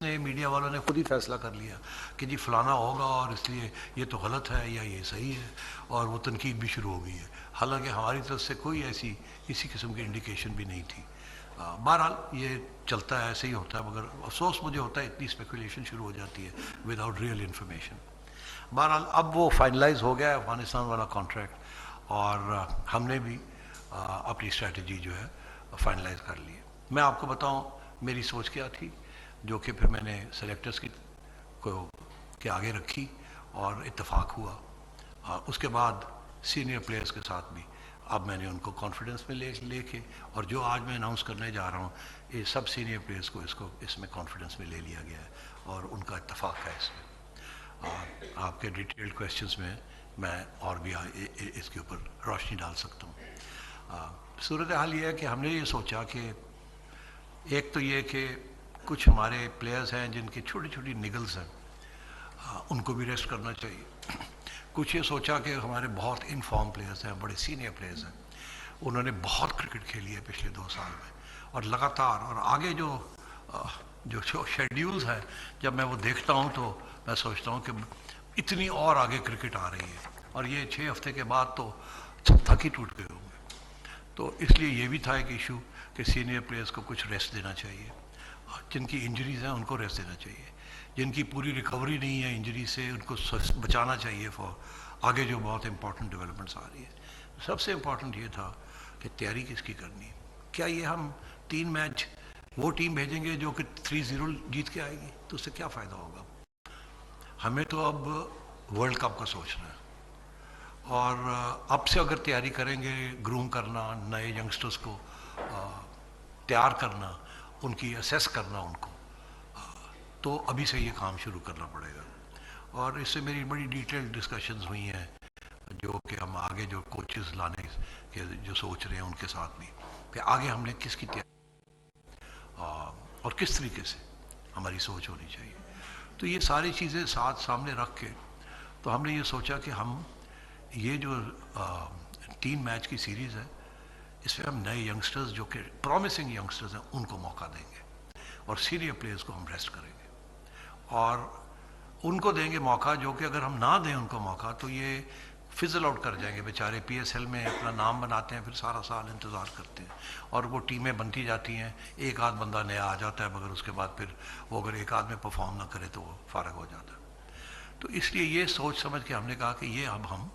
उसने मीडिया वालों ने खुद ही फैसला कर लिया कि जी फलाना होगा और इसलिए ये तो गलत है या ये सही है, और वो तनकीद भी शुरू हो गई है। हालांकि हमारी तरफ से कोई ऐसी किसी किस्म की इंडिकेशन भी नहीं थी। बहरहाल ये चलता है, ऐसे ही होता है, मगर अफसोस मुझे होता है इतनी स्पेकुलेशन शुरू हो जाती है विदाउट रियल इन्फॉर्मेशन। बहरहाल अब वो फाइनलाइज हो गया है अफगानिस्तान वाला कॉन्ट्रैक्ट, और हमने भी अपनी स्ट्रेटजी जो है फाइनलाइज कर ली है। मैं आपको बताऊं मेरी सोच क्या थी, जो कि फिर मैंने सेलेक्टर्स को के आगे रखी और इत्तेफाक हुआ। उसके बाद सीनियर प्लेयर्स के साथ भी अब मैंने उनको कॉन्फिडेंस में लेके, और जो आज मैं अनाउंस करने जा रहा हूँ ये सब सीनियर प्लेयर्स को इसमें कॉन्फिडेंस में ले लिया गया है और उनका इत्तेफाक है इसमें। आपके डिटेल्ड क्वेश्चंस में मैं और भी इसके ऊपर रोशनी डाल सकता हूँ। सूरत हाल ये है कि हमने ये सोचा कि एक तो ये कि कुछ हमारे प्लेयर्स हैं जिनकी छोटी छोटी निगल्स हैं, उनको भी रेस्ट करना चाहिए। कुछ ये सोचा कि हमारे बहुत इनफॉर्म प्लेयर्स हैं, बड़े सीनियर प्लेयर्स हैं, उन्होंने बहुत क्रिकेट खेली है पिछले 2 साल में और लगातार, और आगे जो शेड्यूल्स हैं जब मैं वो देखता हूँ तो मैं सोचता हूँ कि इतनी और आगे क्रिकेट आ रही है, और ये 6 हफ्ते के बाद तो थक ही टूट गए होंगे। तो इसलिए ये भी था एक इशू कि सीनियर प्लेयर्स को कुछ रेस्ट देना चाहिए, जिनकी इंजरीज हैं उनको रेस्ट देना चाहिए, जिनकी पूरी रिकवरी नहीं है इंजरी से उनको बचाना चाहिए फॉर आगे जो बहुत इंपॉर्टेंट डेवलपमेंट्स आ रही है। सबसे इम्पॉर्टेंट ये था कि तैयारी किसकी करनी है। क्या ये हम 3 मैच वो टीम भेजेंगे जो कि 3-0 जीत के आएगी, तो उससे क्या फ़ायदा होगा। हमें तो अब वर्ल्ड कप का सोचना है, और अब से अगर तैयारी करेंगे, ग्रूम करना, नए यंगस्टर्स को तैयार करना, उनकी असेस करना उनको, तो अभी से ये काम शुरू करना पड़ेगा। और इससे मेरी बड़ी डिटेल्ड डिस्कशंस हुई हैं, जो कि हम आगे जो कोचेस लाने के जो सोच रहे हैं उनके साथ भी, कि आगे हमने किसकी तैयारी और किस तरीके से हमारी सोच होनी चाहिए। तो ये सारी चीज़ें साथ सामने रख के तो हमने ये सोचा कि हम ये जो 3 मैच की सीरीज़ है, इसमें हम नए यंगस्टर्स जो कि प्रॉमिसिंग यंगस्टर्स हैं उनको मौका देंगे, और सीनियर प्लेयर्स को हम रेस्ट करेंगे, और उनको देंगे मौका जो कि अगर हम ना दें उनको मौका तो ये फिजल आउट कर जाएंगे बेचारे। PSL में अपना नाम बनाते हैं, फिर सारा साल इंतज़ार करते हैं, और वो टीमें बनती जाती हैं, एक आध बंदा नया आ जाता है, मगर उसके बाद फिर वो अगर एक आध में परफॉर्म ना करे तो वो फारग हो जाता है। तो इसलिए ये सोच समझ के हमने कहा कि ये अब हम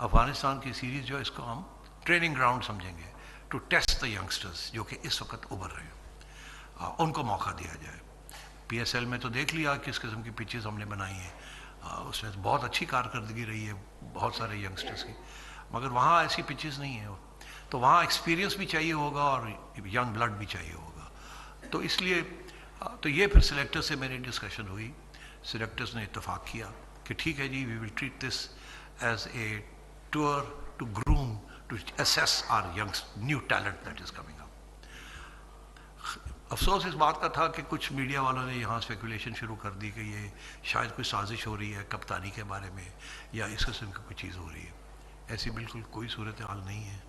अफ़गानिस्तान की सीरीज़ जो इसको हम ट्रेनिंग ग्राउंड समझेंगे टू टेस्ट द यंगस्टर्स जो कि इस वक्त उभर रहे हैं, उनको मौका दिया जाए। PSL में तो देख लिया किस किस्म की पिचेस हमने बनाई हैं, उसमें बहुत अच्छी कारकर्दगी रही है बहुत सारे यंगस्टर्स की, मगर वहाँ ऐसी पिचेस नहीं है, तो वहाँ एक्सपीरियंस भी चाहिए होगा और यंग ब्लड भी चाहिए होगा। तो इसलिए तो ये फिर सिलेक्टर से मेरी डिस्कशन हुई, सिलेक्टर्स ने इत्तेफाक किया कि ठीक है जी, we will treat this as a tour to groom to assess our young new talent that is coming up. अफसोस इस बात का था कि कुछ मीडिया वालों ने यहाँ स्पेकुलेशन शुरू कर दी कि ये शायद कोई साजिश हो रही है कप्तानी के बारे में या इस किस्म की कोई चीज़ हो रही है। ऐसी बिल्कुल कोई सूरत हाल नहीं है।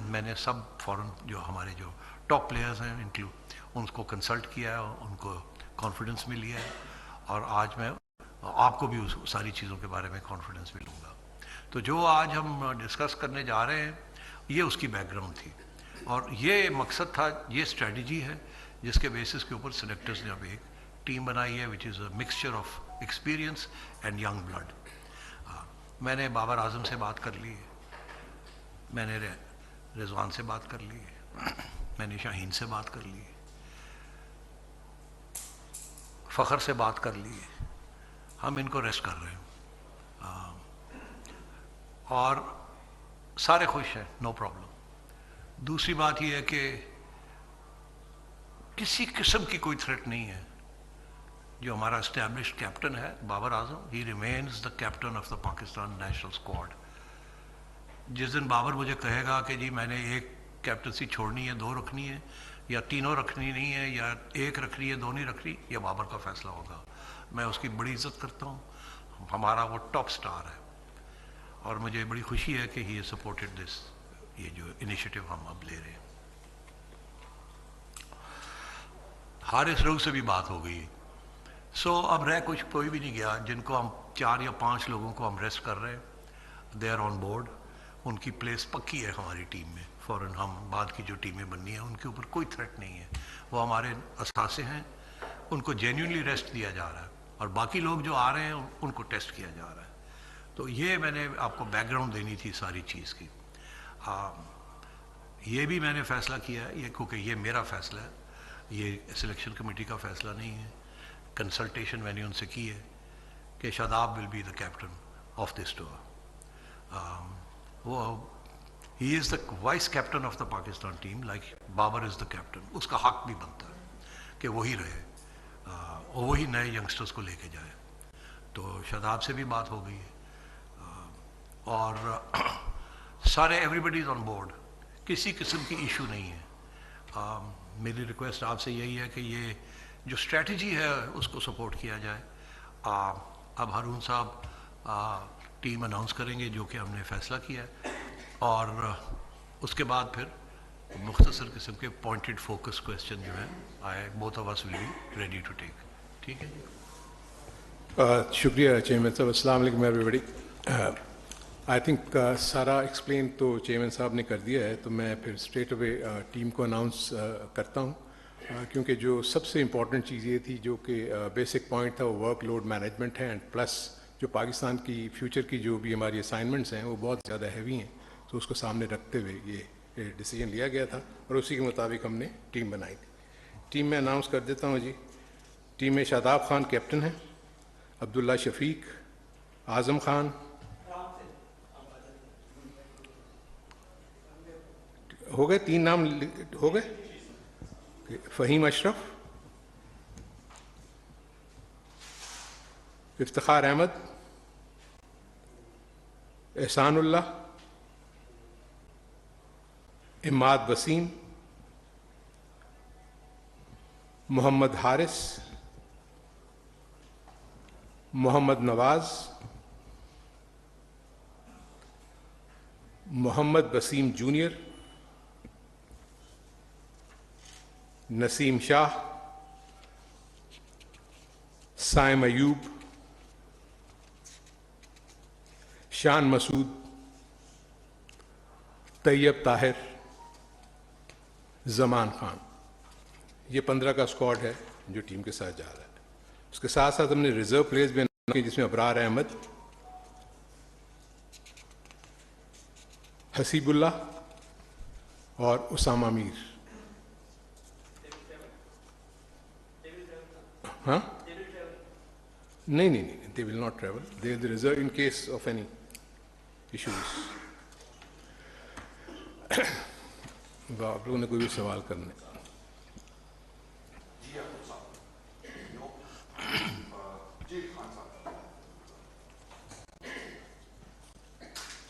मैंने सब फॉरेन जो हमारे जो टॉप प्लेयर्स हैं इंक्लूड उनको कंसल्ट किया है, उनको कॉन्फिडेंस में लिया है, और आज मैं आपको भी उस सारी चीज़ों के बारे में कॉन्फिडेंस में लूँगा। तो जो आज हम डिस्कस करने जा रहे हैं ये उसकी बैकग्राउंड थी, और ये मकसद था, ये स्ट्रेटजी है जिसके बेसिस के ऊपर सेलेक्टर्स ने अब एक टीम बनाई है which is a mixture of experience and young blood. मैंने बाबर आजम से बात कर ली है, मैंने रिजवान से बात कर ली है, मैंने शाहीन से बात कर ली है, फ़खर से बात कर ली है, हम इनको रेस्ट कर रहे हैं, और सारे खुश हैं, नो प्रॉब्लम। दूसरी बात यह है कि किसी किस्म की कोई थ्रेट नहीं है। जो हमारा एस्टैब्लिश्ड कैप्टन है Babar Azam, he remains the captain of the Pakistan national squad. जिस दिन बाबर मुझे कहेगा कि जी मैंने एक कैप्टनसी छोड़नी है, 2 रखनी है, या तीनों रखनी नहीं है, या एक रखनी है, 2 नहीं रखनी, यह बाबर का फैसला होगा। मैं उसकी बड़ी इज्जत करता हूँ, हमारा वो टॉप स्टार है, और मुझे बड़ी खुशी है कि ही सपोर्टेड दिस, ये जो इनिशिएटिव हम अब ले रहे हैं। हारिस रोग से भी बात हो गई। सो अब रह कुछ कोई भी नहीं गया। जिनको हम 4 या 5 लोगों को हम रेस्ट कर रहे हैं, दे आर ऑन बोर्ड। उनकी प्लेस पक्की है हमारी टीम में। फ़ौरन हम बाद की जो टीमें बननी है उनके ऊपर कोई थ्रेट नहीं है, वो हमारे असासे हैं। उनको जेन्युइनली रेस्ट दिया जा रहा है और बाकी लोग जो आ रहे हैं उनको टेस्ट किया जा रहा है। तो ये मैंने आपको बैकग्राउंड देनी थी सारी चीज़ की। ये भी मैंने फ़ैसला किया है, ये क्योंकि ये मेरा फ़ैसला है, ये सिलेक्शन कमेटी का फ़ैसला नहीं है। कंसल्टेशन मैंने उनसे की है कि Shadab will be the captain of this tour. वो he is the vice captain of the Pakistan team, like Babar is the captain. उसका हक भी बनता है कि वही रहे और वही नए यंगस्टर्स को लेके जाए। तो शादाब से भी बात हो गई है और सारे एवरीबडी इज़ ऑन बोर्ड, किसी किस्म की इशू नहीं है। मेरी रिक्वेस्ट आपसे यही है कि ये जो स्ट्रेटजी है उसको सपोर्ट किया जाए। अब हारून साहब टीम अनाउंस करेंगे जो कि हमने फ़ैसला किया है, और उसके बाद फिर मुख्तसर किस्म के पॉइंटेड फोकस क्वेश्चन जो है I both of us will be ready to take. ठीक है जी। शुक्रिया चेयरमैन साहब। अस्सलाम वालेकुम एवरीबॉडी। आई थिंक सारा एक्सप्लेन तो चेयरमैन साहब ने कर दिया है, तो मैं फिर स्ट्रेट अवे टीम को अनाउंस करता हूँ, क्योंकि जो सबसे इम्पॉर्टेंट चीज़ ये थी, जो कि बेसिक पॉइंट था, वो वर्क लोड मैनेजमेंट है, एंड प्लस जो पाकिस्तान की फ्यूचर की जो भी हमारी असाइनमेंट्स हैं वो बहुत ज़्यादा हैवी हैं, तो उसको सामने रखते हुए ये डिसीजन लिया गया था और उसी के मुताबिक हमने टीम बनाई थी। टीम में अनाउंस कर देता हूँ जी। टीम में शादाब खान कैप्टन है, अब्दुल्ला शफीक, आज़म खान, हो गए 3 नाम हो गए, फ़हीम अशरफ, इफ्तिखार अहमद, एहसानुल्लाह, इमाद वसीम, मोहम्मद हारिस, मोहम्मद नवाज, मोहम्मद वसीम जूनियर, नसीम शाह, साइम अयूब, शान मसूद, तैयब ताहिर, जमान खान। ये 15 का स्क्वाड है जो टीम के साथ जा रहा है। उसके साथ साथ हमने रिजर्व प्लेयर्स भी अनाउंस किए, जिसमें अबरार अहमद, हसीबुल्लाह और उसामा मीर। हाँ, नहीं, they will not travel, they will reserve in case of any issues. आप लोगों ने कोई भी सवाल करने?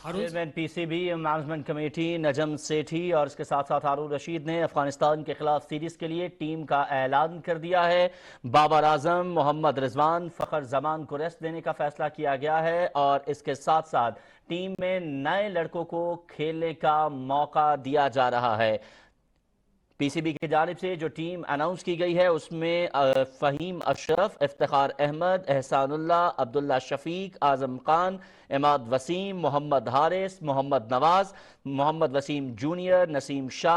Chairman PCB management committee Najam Sethi और इसके साथ साथ हारून रशीद ने अफगानिस्तान के खिलाफ सीरीज के लिए टीम का ऐलान कर दिया है। बाबर आजम, मोहम्मद रिजवान, फ़खर जमान को रेस्ट देने का फैसला किया गया है और इसके साथ साथ टीम में नए लड़कों को खेलने का मौका दिया जा रहा है। पीसीबी की जानिब से जो टीम अनाउंस की गई है उसमें फ़हीम अशरफ, इफ्तिखार अहमद, एहसानुल्लाह, अब्दुल्ला शफीक, आज़म खान, इमाद वसीम, मोहम्मद हारिस, मोहम्मद नवाज, मोहम्मद वसीम जूनियर, नसीम शाह,